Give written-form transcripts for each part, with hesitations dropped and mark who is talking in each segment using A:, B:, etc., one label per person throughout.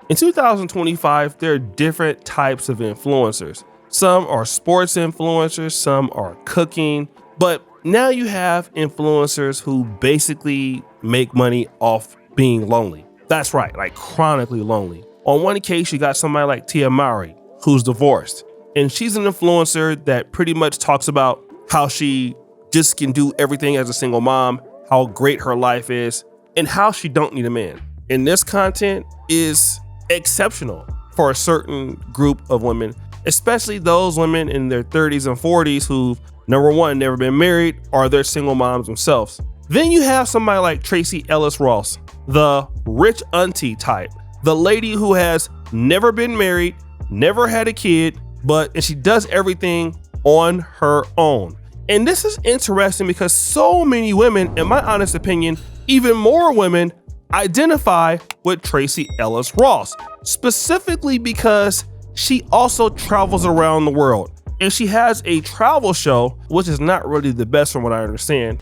A: In 2025, there are different types of influencers. Some are sports influencers, some are cooking, but now you have influencers who basically make money off being lonely. That's right, like chronically lonely. On one case, you got somebody like Tia Mowry, who's divorced, and she's an influencer that pretty much talks about how she just can do everything as a single mom, how great her life is, and how she don't need a man. And this content is exceptional for a certain group of women, especially those women in their 30s and 40s who've, number one, never been married, or they're single moms themselves. Then you have somebody like Tracee Ellis Ross, the rich auntie type, the lady who has never been married, never had a kid, and she does everything on her own. And this is interesting because so many women, in my honest opinion, even more women identify with Tracee Ellis Ross, specifically because she also travels around the world. And she has a travel show, which is not really the best from what I understand,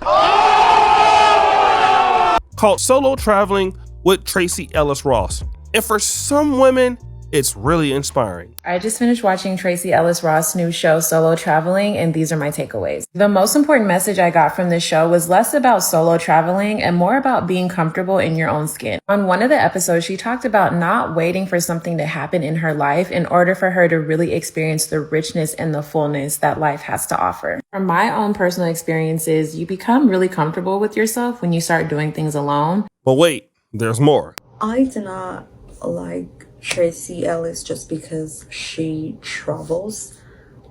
A: called Solo Traveling with Tracee Ellis Ross. And for some women, it's really inspiring.
B: I just finished watching Tracee Ellis Ross' new show, Solo Traveling, and these are my takeaways. The most important message I got from this show was less about solo traveling and more about being comfortable in your own skin. On one of the episodes, she talked about not waiting for something to happen in her life in order for her to really experience the richness and the fullness that life has to offer. From my own personal experiences, you become really comfortable with yourself when you start doing things alone.
A: But wait, there's more.
C: I do not like Tracee Ellis just because she travels.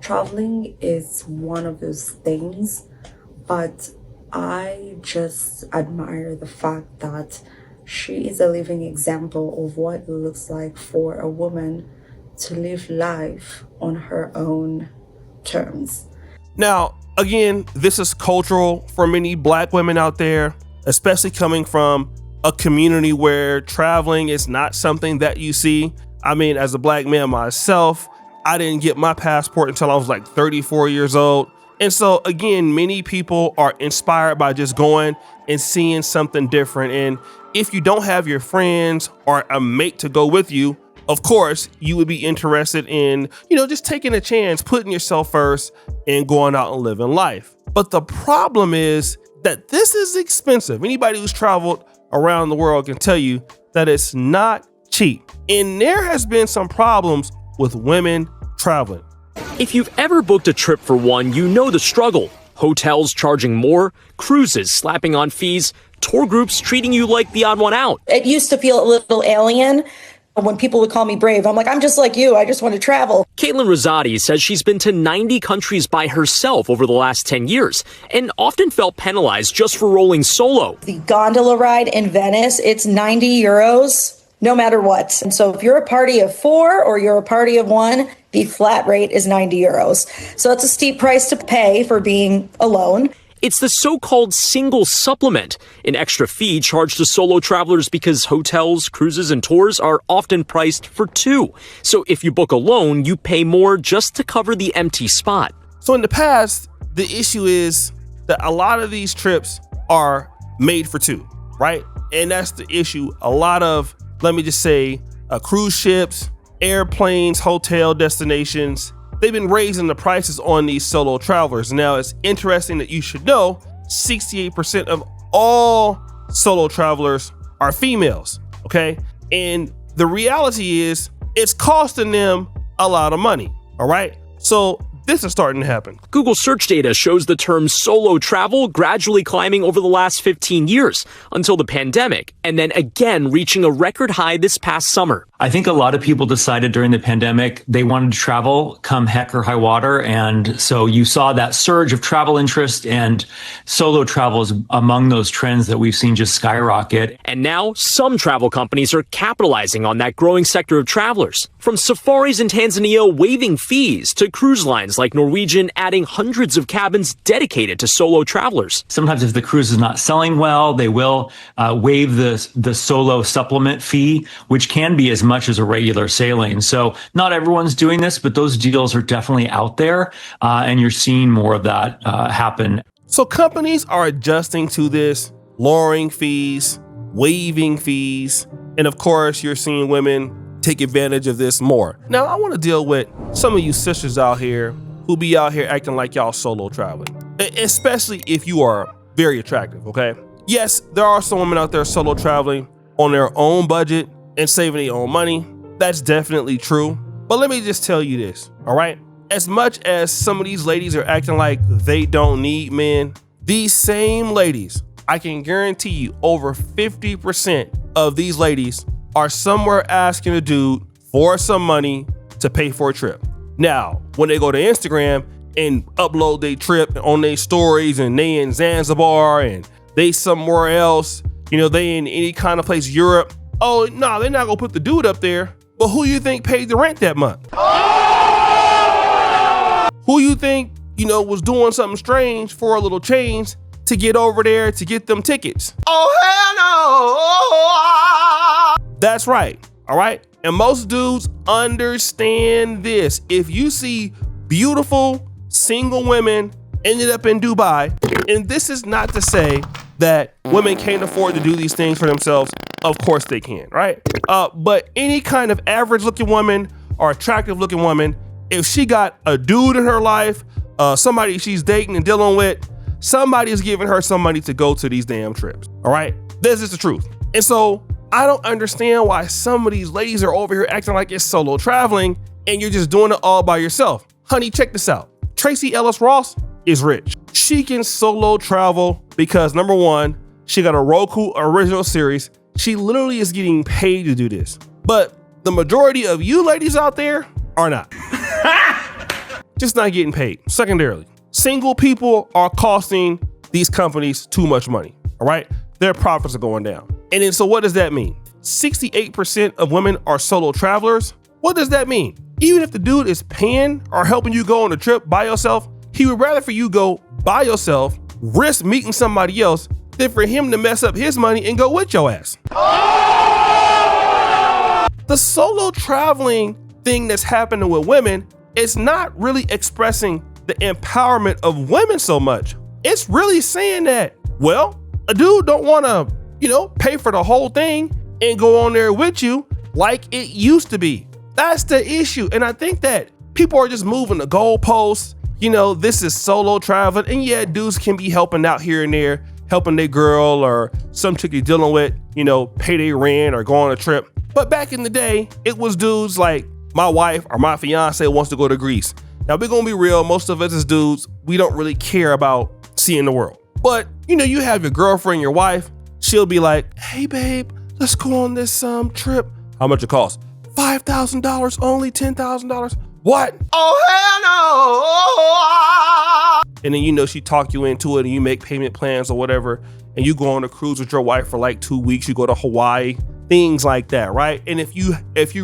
C: Traveling is one of those things, but I just admire the fact that she is a living example of what it looks like for a woman to live life on her own terms.
A: Now, again, this is cultural for many Black women out there, especially coming from a community where traveling is not something that you see. I mean, as a Black man myself, I didn't get my passport until I was like 34 years old. And so again, many people are inspired by just going and seeing something different. And if you don't have your friends or a mate to go with you, of course, you would be interested in, just taking a chance, putting yourself first and going out and living life. But the problem is that this is expensive. Anybody who's traveled around the world can tell you that it's not cheap. And there has been some problems with women traveling.
D: If you've ever booked a trip for one, you know the struggle. Hotels charging more, cruises slapping on fees, tour groups treating you like the odd one out.
E: It used to feel a little alien. When people would call me brave, I'm like, I'm just like you. I just want to travel.
D: Caitlin Rosati says she's been to 90 countries by herself over the last 10 years and often felt penalized just for rolling solo.
E: The gondola ride in Venice, it's 90 euros, no matter what. And so if you're a party of 4 or you're a party of 1, the flat rate is 90 euros. So it's a steep price to pay for being alone.
D: It's the so-called single supplement, an extra fee charged to solo travelers because hotels, cruises, and tours are often priced for 2. So if you book alone, you pay more just to cover the empty spot.
A: So in the past, the issue is that a lot of these trips are made for 2, right? And that's the issue. A lot of, let me just say, cruise ships, airplanes, hotel destinations, they've been raising the prices on these solo travelers. Now, it's interesting that you should know 68% of all solo travelers are females, okay? And the reality is it's costing them a lot of money, all right? So this is starting to happen.
D: Google search data shows the term solo travel gradually climbing over the last 15 years until the pandemic, and then again reaching a record high this past summer.
F: I think a lot of people decided during the pandemic they wanted to travel come heck or high water. And so you saw that surge of travel interest, and solo travel is among those trends that we've seen just skyrocket.
D: And now some travel companies are capitalizing on that growing sector of travelers. From safaris in Tanzania waiving fees to cruise lines like Norwegian adding hundreds of cabins dedicated to solo travelers.
F: Sometimes if the cruise is not selling well, they will waive the solo supplement fee, which can be as much as a regular sailing. So not everyone's doing this, but those deals are definitely out there, and you're seeing more of that happen.
A: So companies are adjusting to this, lowering fees, waiving fees, and of course, you're seeing women take advantage of this more. Now, I want to deal with some of you sisters out here who be out here acting like y'all solo traveling, especially if you are very attractive, okay? Yes, there are some women out there solo traveling on their own budget and saving their own money. That's definitely true. But let me just tell you this, all right? As much as some of these ladies are acting like they don't need men, these same ladies, I can guarantee you over 50% of these ladies are somewhere asking a dude for some money to pay for a trip. Now, when they go to Instagram and upload their trip on their stories and they in Zanzibar and they somewhere else, you know, they in any kind of place, Europe. Oh, no, they're not gonna put the dude up there. But who you think paid the rent that month? Who you think, you know, was doing something strange for a little change to get over there to get them tickets? Oh, hell no! That's right, all right? And most dudes understand this. If you see beautiful single women ended up in Dubai, and this is not to say that women can't afford to do these things for themselves. Of course they can, right? But any kind of average looking woman or attractive looking woman, if she got a dude in her life, somebody she's dating and dealing with, somebody is giving her some money to go to these damn trips, all right? This is the truth. And so I don't understand why some of these ladies are over here acting like it's solo traveling and you're just doing it all by yourself. Honey, check this out. Tracee Ellis Ross is rich. She can solo travel because number one, she got a Roku original series. She literally is getting paid to do this. But the majority of you ladies out there are not. Just not getting paid. Secondarily, single people are costing these companies too much money, all right? Their profits are going down. And then so what does that mean? 68% of women are solo travelers. What does that mean? Even if the dude is paying or helping you go on a trip by yourself, he would rather for you go by yourself, risk meeting somebody else, than for him to mess up his money and go with your ass. The solo traveling thing that's happening with women is not really expressing the empowerment of women so much. It's really saying that, well, a dude don't want to, you know, pay for the whole thing and go on there with you like it used to be. That's the issue. And I think that people are just moving the goalposts. You know, this is solo traveling, and yeah, dudes can be helping out here and there, helping their girl or some chick you're dealing with, you know, pay their rent or go on a trip. But back in the day, it was dudes like my wife or my fiance wants to go to Greece. Now, we're gonna be real, most of us as dudes, we don't really care about seeing the world. But, you know, you have your girlfriend, your wife, she'll be like, hey babe, let's go on this trip. How much it cost? $5,000 only, $10,000. What? Oh, hell no. And then, you know, she talk you into it and you make payment plans or whatever. And you go on a cruise with your wife for like 2 weeks. You go to Hawaii, things like that, right? And if you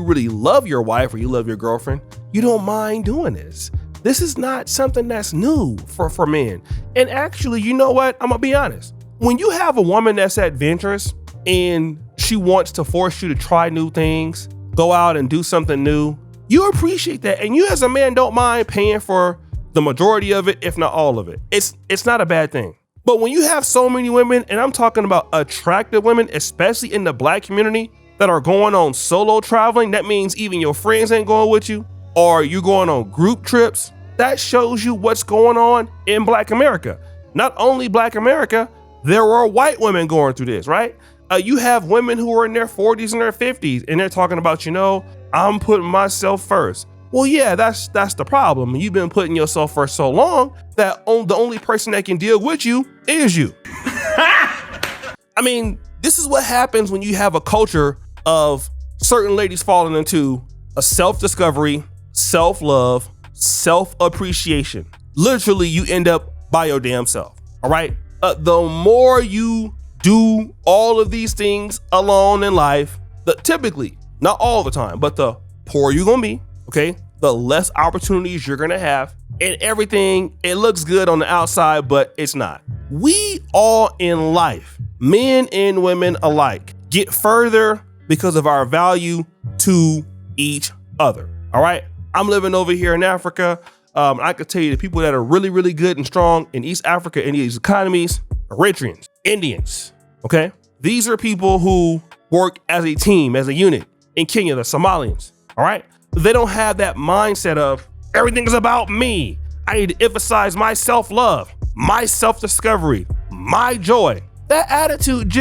A: really love your wife or you love your girlfriend, you don't mind doing this. This is not something that's new for men. And actually, you know what? I'm gonna be honest. When you have a woman that's adventurous and she wants to force you to try new things, go out and do something new, you appreciate that. And you as a man don't mind paying for the majority of it, if not all of it. It's not a bad thing. But when you have so many women, and I'm talking about attractive women, especially in the Black community, that are going on solo traveling, that means even your friends ain't going with you, or you going on group trips, that shows you what's going on in Black America. Not only Black America, there are white women going through this, right? You have women who are in their 40s and their 50s, and they're talking about, you know, I'm putting myself first. Well, yeah, that's the problem. You've been putting yourself first so long that the only person that can deal with you is you. I mean, this is what happens when you have a culture of certain ladies falling into a self-discovery, self-love, self-appreciation. Literally, you end up by your damn self, all right? The more you do all of these things alone in life, typically, not all the time, but the poorer you're gonna be, okay? The less opportunities you're gonna have, and everything, it looks good on the outside, but it's not. We all in life, men and women alike, get further because of our value to each other, all right? I'm living over here in Africa. I could tell you the people that are really, really good and strong in East Africa in these economies, Eritreans, Indians, okay? These are people who work as a team, as a unit. in Kenya, the Somalians, all right? They don't have that mindset of everything is about me. I need to emphasize my self-love, my self-discovery, my joy. That attitude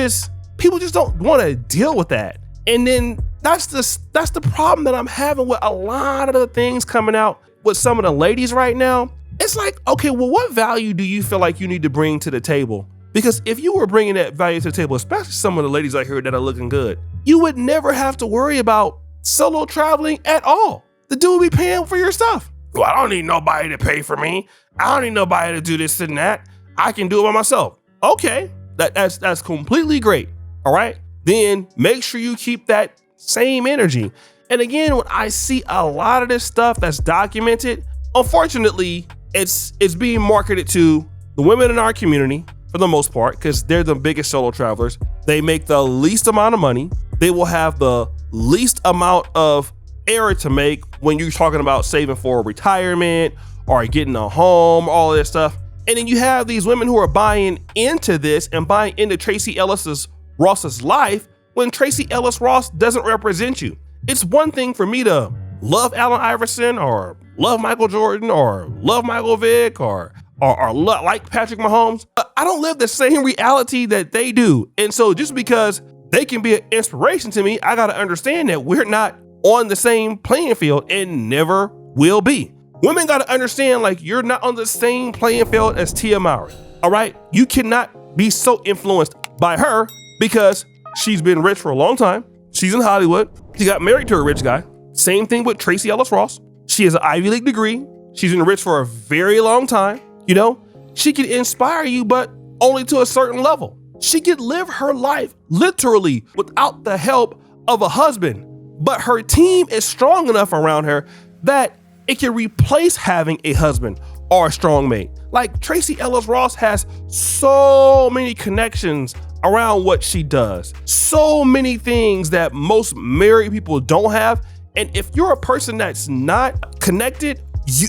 A: people just don't want to deal with that. And then that's the problem that I'm having with a lot of the things coming out with some of the ladies right now. It's like, okay, well, what value do you feel like you need to bring to the table? Because if you were bringing that value to the table, especially some of the ladies out here that are looking good, you would never have to worry about solo traveling at all. The dude will be paying for your stuff. Well, I don't need nobody to pay for me. I don't need nobody to do this and that. I can do it by myself. Okay, that's completely great. All right, then make sure you keep that same energy. And again, when I see a lot of this stuff that's documented, unfortunately, it's being marketed to the women in our community for the most part, because they're the biggest solo travelers. They make the least amount of money. They will have the least amount of error to make when you're talking about saving for retirement or getting a home, all of this stuff. And then you have these women who are buying into this and buying into Tracee Ellis Ross's life when Tracee Ellis Ross doesn't represent you. It's one thing for me to love Allen Iverson or love Michael Jordan or love Michael Vick or like Patrick Mahomes. I don't live the same reality that they do. And so just because they can be an inspiration to me, I got to understand that we're not on the same playing field and never will be. Women got to understand, like, you're not on the same playing field as Tia Mowry. All right. You cannot be so influenced by her because she's been rich for a long time. She's in Hollywood. She got married to a rich guy. Same thing with Tracee Ellis Ross. She has an Ivy League degree. She's been rich for a very long time. You know, she can inspire you, but only to a certain level. She could live her life literally without the help of a husband, but her team is strong enough around her that it can replace having a husband or a strong mate. Like Tracee Ellis Ross has so many connections around what she does, so many things that most married people don't have. And if you're a person that's not connected,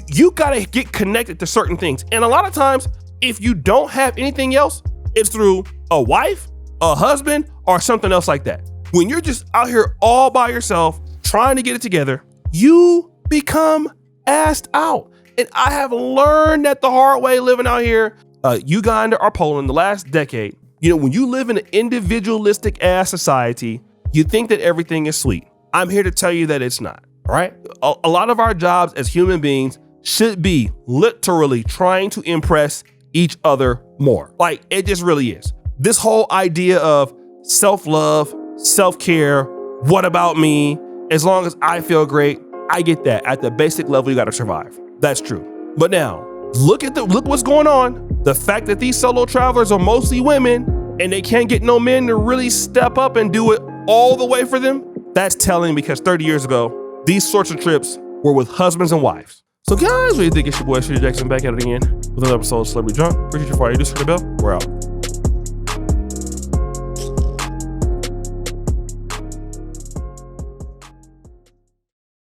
A: you gotta get connected to certain things. And a lot of times, if you don't have anything else, it's through a wife, a husband, or something else like that. When you're just out here all by yourself, trying to get it together, you become assed out. And I have learned that the hard way living out here, Uganda or Poland, the last decade. You know, when you live in an individualistic ass society, you think that everything is sweet. I'm here to tell you that it's not. All right. A lot of our jobs as human beings should be literally trying to impress each other more. Like, it just really is. This whole idea of self-love, self-care, what about me? As long as I feel great, I get that. At the basic level, you got to survive. That's true. But now look what's going on. The fact that these solo travelers are mostly women and they can't get no men to really step up and do it all the way for them. That's telling, because 30 years ago, these sorts of trips were with husbands and wives. So guys, what do you think? It's your boy, Shitty Jackson, back at it again with another episode of Celebrity Drunk. Appreciate you for all you do for the bell. We're out.